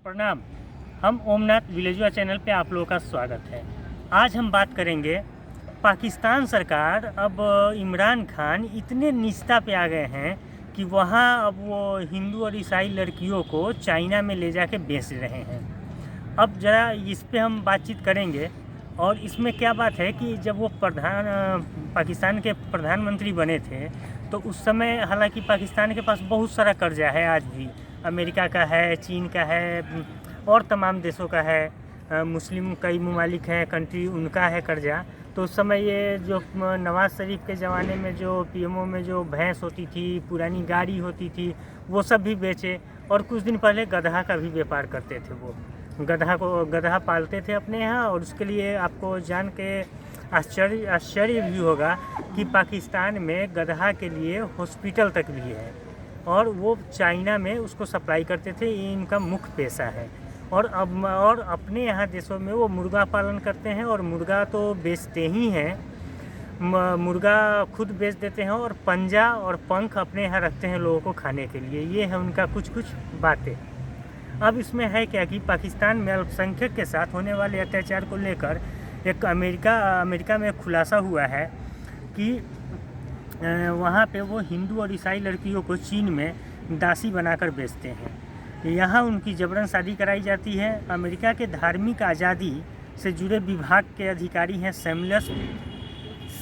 प्रणाम। हम ओमनाथ विलेजुआ चैनल पे आप लोगों का स्वागत है। आज हम बात करेंगे पाकिस्तान सरकार अब इमरान खान इतने निचता पे आ गए हैं कि वहाँ अब वो हिंदू और ईसाई लड़कियों को चाइना में ले जाके बेच रहे हैं। अब ज़रा इस पे हम बातचीत करेंगे। और इसमें क्या बात है कि जब वो पाकिस्तान के प्रधानमंत्री बने थे तो उस समय हालांकि पाकिस्तान के पास बहुत सारा कर्जा है, आज भी अमेरिका का है, चीन का है और तमाम देशों का है। मुस्लिम कई ममालिक हैं कंट्री, उनका है कर्जा। तो उस समय ये जो नवाज़ शरीफ के ज़माने में जो पीएमओ में जो भैंस होती थी, पुरानी गाड़ी होती थी, वो सब भी बेचे। और कुछ दिन पहले गधा का भी व्यापार करते थे। वो गधा पालते थे अपने यहाँ। और उसके लिए आपको जान के आश्चर्य भी होगा कि पाकिस्तान में गधा के लिए हॉस्पिटल तक भी है और वो चाइना में उसको सप्लाई करते थे। ये इनका मुख्य पेशा है। और अपने यहाँ देशों में वो मुर्गा पालन करते हैं और मुर्गा तो बेचते ही हैं, मुर्गा खुद बेच देते हैं और पंजा और पंख अपने यहाँ रखते हैं लोगों को खाने के लिए। ये है उनका कुछ बातें। अब इसमें है क्या कि पाकिस्तान में अल्पसंख्यक के साथ होने वाले अत्याचार को लेकर एक अमेरिका में खुलासा हुआ है कि वहाँ पे वो हिंदू और ईसाई लड़कियों को चीन में दासी बनाकर बेचते हैं। यहाँ उनकी जबरन शादी कराई जाती है। अमेरिका के धार्मिक आज़ादी से जुड़े विभाग के अधिकारी हैं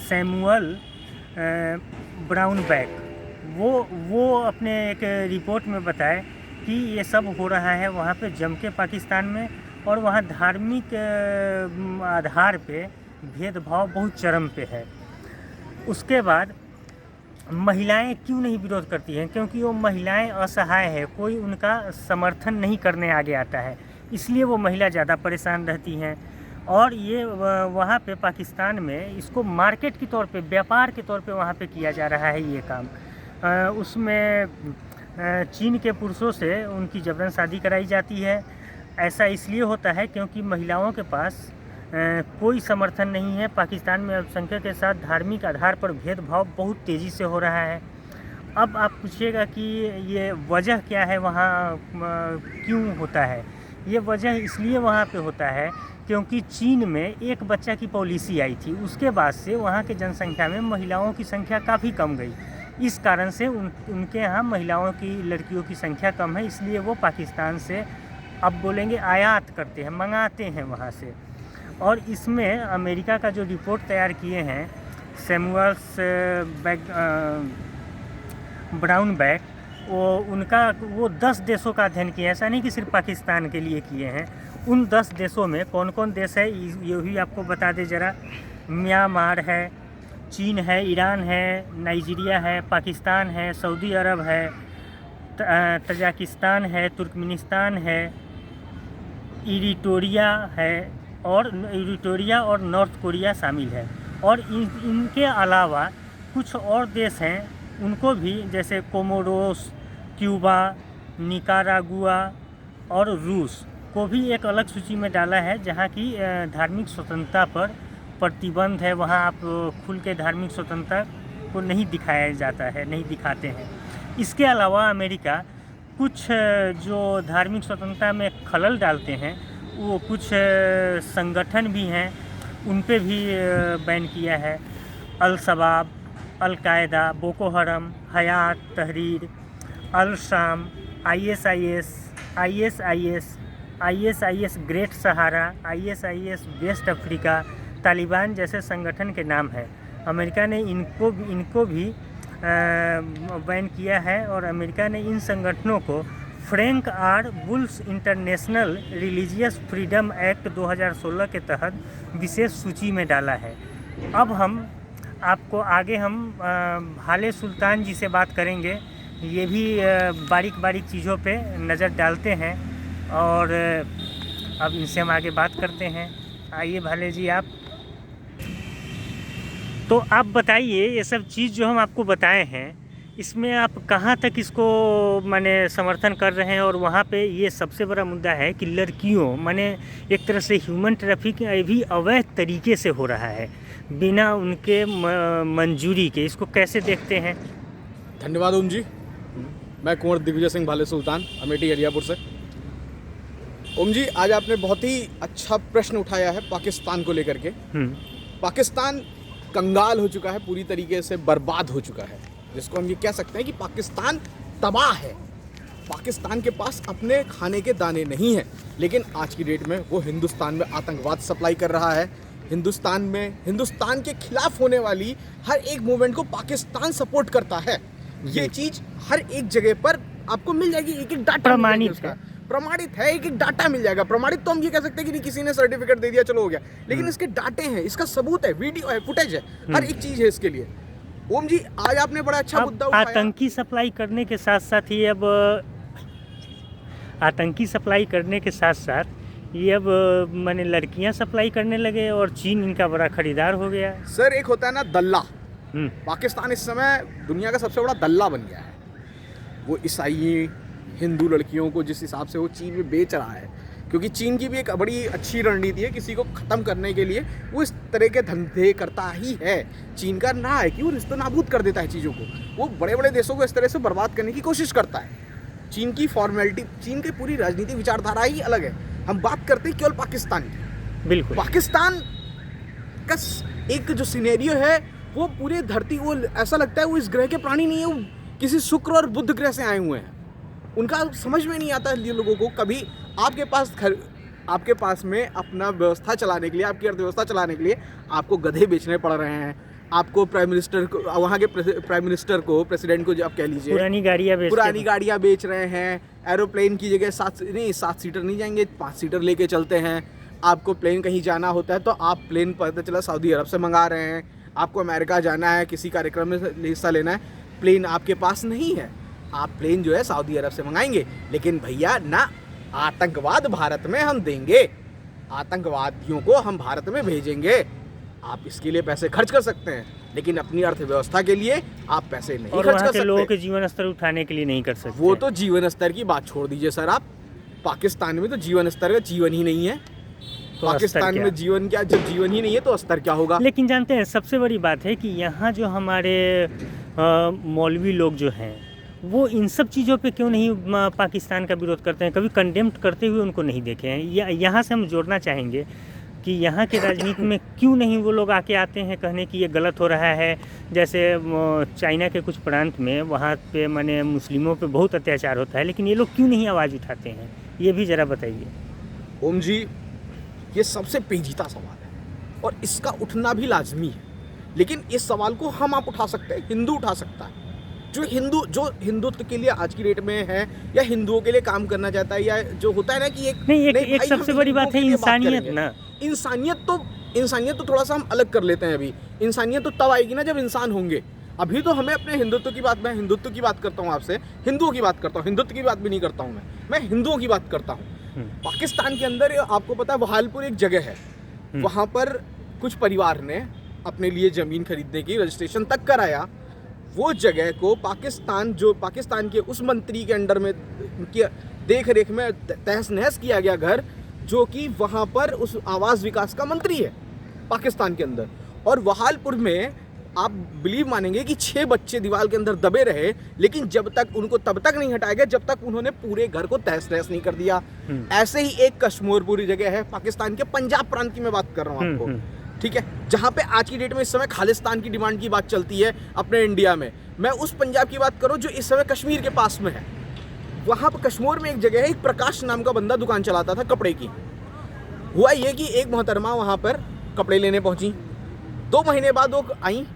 सैमुअल ब्राउनबैक। वो अपने एक रिपोर्ट में बताए कि ये सब हो रहा है वहाँ पे जम के पाकिस्तान में। और वहाँ धार्मिक आधार पे भेदभाव बहुत चरम पे है। उसके बाद महिलाएं क्यों नहीं विरोध करती हैं? क्योंकि वो महिलाएं असहाय है, कोई उनका समर्थन नहीं करने आगे आता है, इसलिए वो महिला ज़्यादा परेशान रहती हैं। और ये वहाँ पे पाकिस्तान में इसको मार्केट के तौर पे, व्यापार के तौर पे वहाँ पे किया जा रहा है ये काम। उसमें चीन के पुरुषों से उनकी जबरन शादी कराई जाती है। ऐसा इसलिए होता है क्योंकि महिलाओं के पास कोई समर्थन नहीं है। पाकिस्तान में अल्पसंख्यक के साथ धार्मिक आधार पर भेदभाव बहुत तेज़ी से हो रहा है। अब आप पूछिएगा कि ये वजह क्या है, वहाँ क्यों होता है? ये वजह इसलिए वहाँ पे होता है क्योंकि चीन में एक बच्चा की पॉलिसी आई थी। उसके बाद से वहाँ की जनसंख्या में महिलाओं की संख्या काफ़ी कम गई। इस कारण से उनके यहाँ महिलाओं की, लड़कियों की संख्या कम है, इसलिए वो पाकिस्तान से अब बोलेंगे आयात करते हैं, मंगाते हैं वहाँ से। और इसमें अमेरिका का जो रिपोर्ट तैयार किए हैं सैमुअल्स ब्राउनबैक, वो 10 देशों का अध्ययन किया है। ऐसा नहीं कि सिर्फ पाकिस्तान के लिए किए हैं। उन 10 देशों में कौन कौन देश है ये भी आपको बता दें ज़रा। म्यांमार है, चीन है, ईरान है, नाइजीरिया है, पाकिस्तान है, सऊदी अरब है, तजाकिस्तान है, तुर्कमेनिस्तान है, इरिटोरिया और नॉर्थ कोरिया शामिल है। और इनके अलावा कुछ और देश हैं, उनको भी, जैसे कोमोरोस, क्यूबा, निकारागुआ और रूस को भी एक अलग सूची में डाला है, जहाँ की धार्मिक स्वतंत्रता पर प्रतिबंध है। वहाँ आप खुल के धार्मिक स्वतंत्रता को नहीं दिखाया जाता है, नहीं दिखाते हैं। इसके अलावा अमेरिका कुछ जो धार्मिक स्वतंत्रता में खलल डालते हैं, वो कुछ संगठन भी हैं, उन पे भी बैन किया है। अल शबाब, अल कायदा, बोको हरम, हयात तहरीर, अल शाम, ISIS ग्रेट सहारा, ISIS वेस्ट अफ्रीका, तालिबान जैसे संगठन के नाम है। अमेरिका ने इनको भी बैन किया है। और अमेरिका ने इन संगठनों को Frank R Wolf's international religious freedom act 2016 के तहत विशेष सूची में डाला है। अब हम भाले सुल्तान जी से बात करेंगे। ये भी बारीक चीज़ों पे नज़र डालते हैं और अब इनसे हम आगे बात करते हैं। आइए भाले जी, आप तो आप बताइए, ये सब चीज़ जो हम आपको बताए हैं, इसमें आप कहाँ तक इसको माने समर्थन कर रहे हैं? और वहाँ पे ये सबसे बड़ा मुद्दा है कि लड़कियों माने एक तरह से ह्यूमन ट्रैफिकिंग भी अवैध तरीके से हो रहा है, बिना उनके मंजूरी के। इसको कैसे देखते हैं? धन्यवाद ओम जी। मैं कुंवर दिग्विजय सिंह भाले सुल्तान, अमेठी हरियापुर से। ओम जी, आज आपने बहुत ही अच्छा प्रश्न उठाया है पाकिस्तान को लेकर के। पाकिस्तान कंगाल हो चुका है, पूरी तरीके से बर्बाद हो चुका है, जिसको हम ये कह सकते हैं कि पाकिस्तान तबाह है। पाकिस्तान के पास अपने खाने के दाने नहीं हैं, लेकिन आज की डेट में वो हिंदुस्तान में आतंकवाद सप्लाई कर रहा है। हिंदुस्तान के खिलाफ होने वाली हर एक मूवमेंट को पाकिस्तान सपोर्ट करता है। ये चीज़ हर एक जगह पर आपको मिल जाएगी, एक एक डाटा प्रमाणित है, एक एक डाटा मिल जाएगा। प्रमाणित तो हम ये कह सकते हैं कि नहीं, किसी ने सर्टिफिकेट दे दिया चलो हो गया, लेकिन इसके डाटे हैं, इसका सबूत है, वीडियो है, फुटेज है, हर एक चीज है इसके लिए। ओम जी, आज आपने बड़ा अच्छा मुद्दा उठाया। आतंकी सप्लाई करने के साथ साथ ये अब माने लड़कियां सप्लाई करने लगे और चीन इनका बड़ा खरीदार हो गया। सर, एक होता है ना दल्ला। पाकिस्तान इस समय दुनिया का सबसे बड़ा दल्ला बन गया है। वो ईसाई हिंदू लड़कियों को जिस हिसाब से वो चीन में बेच रहा है, क्योंकि चीन की भी एक बड़ी अच्छी रणनीति है, किसी को ख़त्म करने के लिए वो इस तरह के धंधे करता ही है। चीन का ना है कि वो रिश्ते नाबूद कर देता है चीज़ों को, वो बड़े बड़े देशों को इस तरह से बर्बाद करने की कोशिश करता है। चीन की फॉर्मेलिटी, चीन की पूरी राजनीतिक विचारधारा ही अलग है। हम बात करते हैं केवल पाकिस्तान की। बिल्कुल, पाकिस्तान का एक जो सिनेरियो है वो पूरे धरती, वो ऐसा लगता है वो इस ग्रह के प्राणी नहीं है, वो किसी शुक्र और बुध ग्रह से आए हुए हैं। उनका समझ में नहीं आता है लोगों को। कभी आपके पास में अपना व्यवस्था चलाने के लिए, आपकी अर्थव्यवस्था चलाने के लिए आपको गधे बेचने पड़ रहे हैं। आपको प्राइम मिनिस्टर को, वहाँ के प्राइम मिनिस्टर को, प्रेसिडेंट को, जो आप कह लीजिए, पुरानी गाड़ियाँ बेच रहे हैं। एरोप्लेन की जगह 7 सीटर नहीं जाएंगे, 5 सीटर लेके चलते हैं। आपको प्लेन कहीं जाना होता है तो आप प्लेन पता चला सऊदी अरब से मंगा रहे हैं। आपको अमेरिका जाना है, किसी कार्यक्रम में हिस्सा लेना है, प्लेन आपके पास नहीं है, आप प्लेन जो है सऊदी अरब से मंगाएंगे। लेकिन भैया ना, आतंकवाद भारत में हम देंगे, आतंकवादियों को हम भारत में भेजेंगे। आप इसके लिए पैसे खर्च कर सकते हैं, लेकिन अपनी अर्थव्यवस्था के लिए आप पैसे नहीं खर्च कर सकते। लोगों के जीवन स्तर उठाने के लिए नहीं कर सकते। वो तो जीवन स्तर की बात छोड़ दीजिए सर, आप पाकिस्तान में तो जीवन स्तर का जीवन ही नहीं है। तो पाकिस्तान में जीवन क्या, जब जीवन ही नहीं है तो स्तर क्या होगा। लेकिन जानते हैं, सबसे बड़ी बात है कि यहाँ जो हमारे मौलवी लोग जो हैं, वो इन सब चीज़ों पे क्यों नहीं पाकिस्तान का विरोध करते हैं, कभी कंडेम्प्ट करते हुए उनको नहीं देखे हैं। यहाँ से हम जोड़ना चाहेंगे कि यहाँ के राजनीति में क्यों नहीं वो लोग आके आते हैं कहने कि ये गलत हो रहा है। जैसे चाइना के कुछ प्रांत में, वहाँ पे माने मुस्लिमों पे बहुत अत्याचार होता है, लेकिन ये लोग क्यों नहीं आवाज़ उठाते हैं, ये भी ज़रा बताइए। ओम जी, ये सबसे पेचीदा सवाल है और इसका उठना भी लाजमी है। लेकिन इस सवाल को हम आप उठा सकते हैं, हिंदू उठा सकता है, जो हिंदुत्व के लिए आज की डेट में है, या हिंदुओं के लिए काम करना चाहता है, या जो होता है ना कि एक सबसे बड़ी बात है इंसानियत ना। इंसानियत तो थोड़ा सा हम अलग कर लेते हैं। अभी इंसानियत तो तब आएगी ना जब इंसान होंगे। अभी तो हमें अपने हिंदुत्व की बात, मैं हिंदुत्व की बात करता हूँ आपसे, हिंदुओं की बात करता हूँ, हिंदुत्व की बात भी नहीं करता हूँ मैं हिंदुओं की बात करता हूँ। पाकिस्तान के अंदर आपको पता है वहालपुर एक जगह है, वहाँ पर कुछ परिवार ने अपने लिए ज़मीन खरीदने की रजिस्ट्रेशन तक कराया। वो जगह को पाकिस्तान के उस मंत्री के अंडर में देख रेख में तहस नहस किया गया घर, जो कि वहाँ पर उस आवास विकास का मंत्री है पाकिस्तान के अंदर। और वहालपुर में आप बिलीव मानेंगे कि 6 बच्चे दीवार के अंदर दबे रहे, लेकिन उनको तब तक नहीं हटाया गया जब तक उन्होंने पूरे घर को तहस नहस नहीं कर दिया। ऐसे ही एक कश्मीरपुरी जगह है पाकिस्तान के पंजाब प्रांत की मैं बात कर रहा हूँ आपको, ठीक है, जहाँ पे आज की डेट में इस समय खालिस्तान की डिमांड की बात चलती है अपने इंडिया में। मैं उस पंजाब की बात करूँ जो इस समय कश्मीर के पास में है। वहाँ पर कश्मीर में एक जगह है, एक प्रकाश नाम का बंदा दुकान चलाता था कपड़े की। हुआ ये कि एक मोहतरमा वहाँ पर कपड़े लेने पहुँची, 2 महीने बाद वो आई,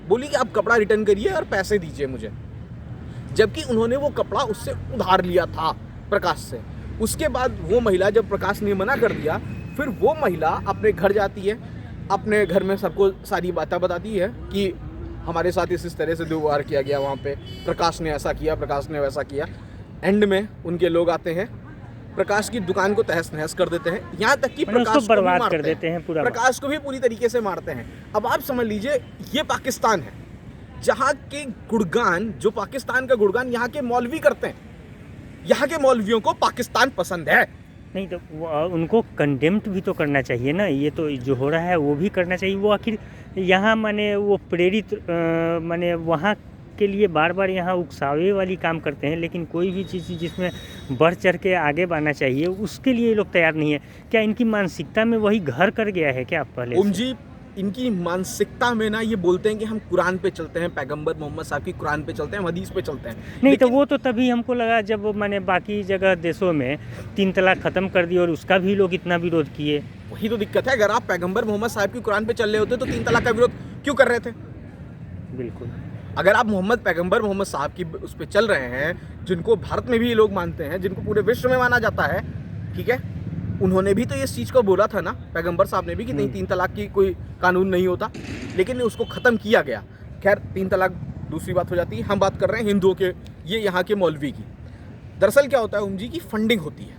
बोली कि आप कपड़ा रिटर्न करिए और पैसे दीजिए मुझे, जबकि उन्होंने वो कपड़ा उससे उधार लिया था प्रकाश से। उसके बाद वो महिला, जब प्रकाश ने मना कर दिया, फिर वो महिला अपने घर जाती है, अपने घर में सबको सारी बातें बताती है कि हमारे साथ इस तरह से दुर्व्यवहार किया गया, वहाँ पे प्रकाश ने ऐसा किया, प्रकाश ने वैसा किया। एंड में उनके लोग आते हैं, प्रकाश की दुकान को तहस नहस कर देते हैं, यहाँ तक कि प्रकाश को बर्बाद कर देते हैं, प्रकाश को भी पूरी तरीके से मारते हैं। अब आप समझ लीजिए, ये पाकिस्तान है जहाँ के गुणगान, जो पाकिस्तान का गुणगान यहाँ के मौलवी करते हैं। यहाँ के मौलवियों को पाकिस्तान पसंद है। नहीं तो उनको कंडेम्प्ट भी तो करना चाहिए ना, ये तो जो हो रहा है वो भी करना चाहिए। वो आखिर यहाँ माने वो प्रेरित माने वहाँ के लिए बार बार यहाँ उकसावे वाली काम करते हैं, लेकिन कोई भी चीज़ जिसमें बढ़ चढ़ के आगे बढ़ना चाहिए उसके लिए ये लोग तैयार नहीं है। क्या इनकी मानसिकता में वही घर कर गया है क्या पहले ओम से? जी, इनकी मानसिकता में ना ये बोलते हैं कि हम कुरान पे चलते हैं, पैगंबर मोहम्मद साहब की कुरान पे चलते हैं, हदीस पे चलते हैं। नहीं तो लेकिन वो तो तभी हमको लगा जब मैंने बाकी जगह देशों में 3 तलाक ख़त्म कर दी और उसका भी लोग इतना विरोध किए। वही तो दिक्कत है, अगर आप पैगंबर मोहम्मद साहब की कुरान पे चल रहे होते तो 3 तलाक का विरोध क्यों कर रहे थे? बिल्कुल। अगर आप पैगंबर मोहम्मद साहब की उस पे चल रहे हैं, जिनको भारत में भी लोग मानते हैं, जिनको पूरे विश्व में माना जाता है, ठीक है, उन्होंने भी तो इस चीज़ को बोला था ना, पैगंबर साहब ने भी कि नहीं 3 तलाक की कोई कानून नहीं होता, लेकिन उसको ख़त्म किया गया। खैर 3 तलाक दूसरी बात हो जाती है, हम बात कर रहे हैं हिंदुओं के, ये यहाँ के मौलवी की। दरअसल क्या होता है ओम जी की फंडिंग होती है,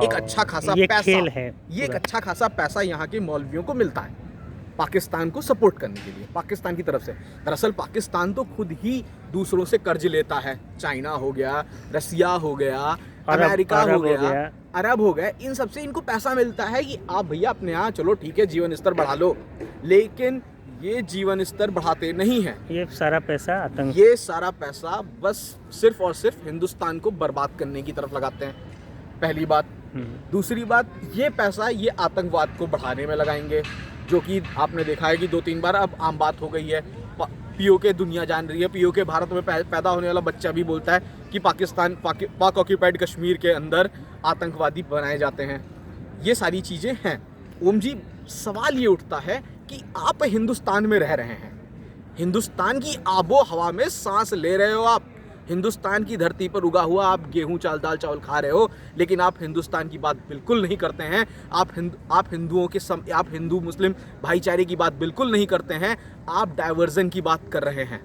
एक अच्छा खासा ये पैसा, खेल है ये एक पूरा। अच्छा खासा पैसा यहाँ के मौलवियों को मिलता है पाकिस्तान को सपोर्ट करने के लिए, पाकिस्तान की तरफ से। दरअसल पाकिस्तान तो खुद ही दूसरों से कर्ज लेता है, चाइना हो गया, रसिया हो गया, अमेरिका हो गया, अरब हो गया, इन सब से इनको पैसा मिलता है कि आप भैया अपने यहाँ चलो ठीक है जीवन स्तर बढ़ा लो, लेकिन ये जीवन स्तर बढ़ाते नहीं हैं। ये सारा पैसा आतंक, ये सारा पैसा बस सिर्फ और सिर्फ हिंदुस्तान को बर्बाद करने की तरफ लगाते हैं, पहली बात। दूसरी बात, ये पैसा ये आतंकवाद को बढ़ाने में लगाएंगे, जो कि आपने देखा है कि 2-3 बार अब आम बात हो गई है। पीओके दुनिया जान रही है, पीओके भारत में पैदा होने वाला बच्चा भी बोलता है कि पाक ऑक्यूपाइड कश्मीर के अंदर आतंकवादी बनाए जाते हैं। ये सारी चीज़ें हैं। ओम जी, सवाल ये उठता है कि आप हिंदुस्तान में रह रहे हैं, हिंदुस्तान की आबो हवा में सांस ले रहे हो, आप हिंदुस्तान की धरती पर उगा हुआ आप गेहूं दाल चावल खा रहे हो, लेकिन आप हिंदुस्तान की बात बिल्कुल नहीं करते हैं। आप हिंदुओं के आप हिंदू मुस्लिम भाईचारे की बात बिल्कुल नहीं करते हैं, आप डाइवर्जन की बात कर रहे हैं।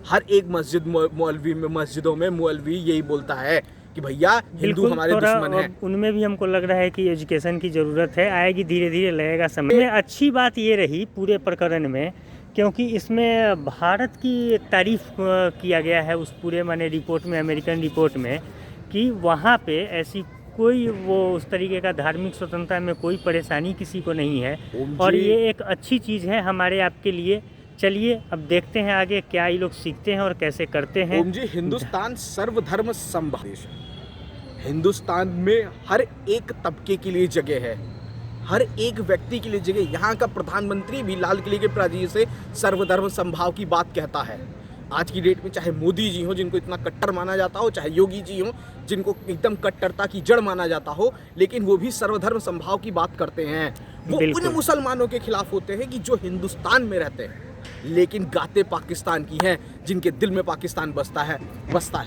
हर एक मस्जिदों में मौलवी यही बोलता है कि भैया हिंदू हमारे दुश्मन हैं। उनमें भी हमको लग रहा है कि एजुकेशन की ज़रूरत है, आएगी धीरे धीरे, लगेगा समय में। अच्छी बात ये रही पूरे प्रकरण में, क्योंकि इसमें भारत की तारीफ किया गया है उस पूरे माने रिपोर्ट में, अमेरिकन रिपोर्ट में, कि वहाँ पे ऐसी कोई वो उस तरीके का धार्मिक स्वतंत्रता में कोई परेशानी किसी को नहीं है, और ये एक अच्छी चीज़ है हमारे आपके लिए। चलिए अब देखते हैं आगे क्या ये लोग सीखते हैं और कैसे करते हैं। ओम जी, हिंदुस्तान सर्वधर्म समभाव देश है। हिंदुस्तान में हर एक तबके के लिए जगह है, हर एक व्यक्ति के लिए जगह। यहाँ का प्रधानमंत्री भी लाल किले के प्राचीर से सर्वधर्म समभाव की बात कहता है। आज की डेट में चाहे मोदी जी हो जिनको इतना कट्टर माना जाता हो, चाहे योगी जी हो जिनको एकदम कट्टरता की जड़ माना जाता हो, लेकिन वो भी सर्वधर्म समभाव की बात करते हैं। वो उन मुसलमानों के खिलाफ होते हैं कि जो हिंदुस्तान में रहते हैं लेकिन गाते पाकिस्तान की हैं, जिनके दिल में पाकिस्तान बसता है, बसता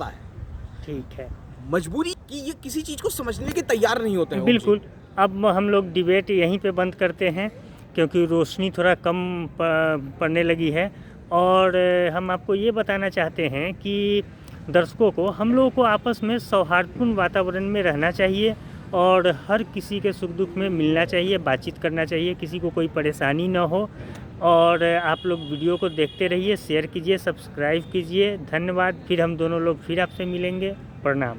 है। ठीक है, मजबूरी कि ये किसी चीज़ को समझने के तैयार नहीं होते हैं। बिल्कुल। अब हम लोग डिबेट यहीं पे बंद करते हैं, क्योंकि रोशनी थोड़ा कम पड़ने लगी है। और हम आपको ये बताना चाहते हैं कि दर्शकों को, हम लोगों को आपस में सौहार्दपूर्ण वातावरण में रहना चाहिए और हर किसी के सुख दुख में मिलना चाहिए, बातचीत करना चाहिए, किसी को कोई परेशानी ना हो। और आप लोग वीडियो को देखते रहिए, शेयर कीजिए, सब्सक्राइब कीजिए। धन्यवाद। फिर हम दोनों लोग फिर आपसे मिलेंगे। प्रणाम।